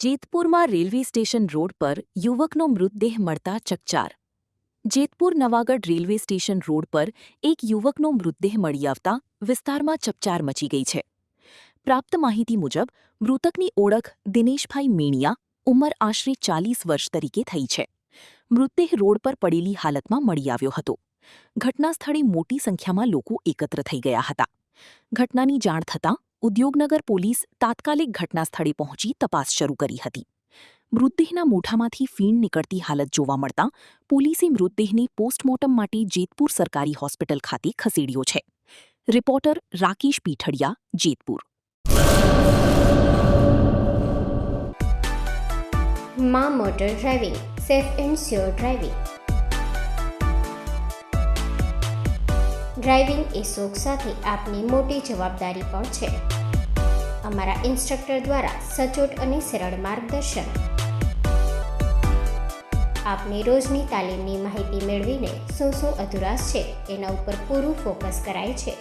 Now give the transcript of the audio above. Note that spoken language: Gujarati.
જેતપુરમાં રેલવે સ્ટેશન રોડ પર યુવકનો મૃતદેહ મળતા ચકચાર. Jetpur Navagadh railway station road પર એક યુવકનો મૃતદેહ મળી આવતા વિસ્તારમાં ચકચાર મચી ગઈ છે. પ્રાપ્ત માહિતી મુજબ મૃતકની ઓળખ દિનેશભાઈ મેણિયા, ઉંમર આશરે 40 વર્ષ તરીકે થઈ છે. મૃતદેહ રોડ પર પડેલી હાલતમાં મળી આવ્યો હતો. ઘટના સ્થળે મોટી સંખ્યામાં લોકો એકત્ર થઈ ગયા હતા. ઘટનાની જાણ થતાં ઉદ્યોગનગર પોલીસ તાત્કાલિક ઘટના સ્થળે પહોંચી તપાસ શરૂ કરી હતી. મૃતદેહના મોઢામાંથી ફીણ નીકળતી હાલત જોવા મળતા પોલીસે મૃતદેહને પોસ્ટમોર્ટમ માટે જેતપુર સરકારી હોસ્પિટલ ખાતે ખસેડ્યો છે. રિપોર્ટર રાકેશ પીઠડિયા, જેતપુર. માં motor driving, safe and sure driving. Driving એ શોખ સાથે આપની મોટી જવાબદારી પણ છે. અમારા ઇન્સ્ટ્રક્ટર દ્વારા સચોટ અને સરળ માર્ગદર્શન. આપની રોજની તાલીમની માહિતી મેળવીને શું અધુરાશ છે એના ઉપર પૂરું ફોકસ કરાય છે.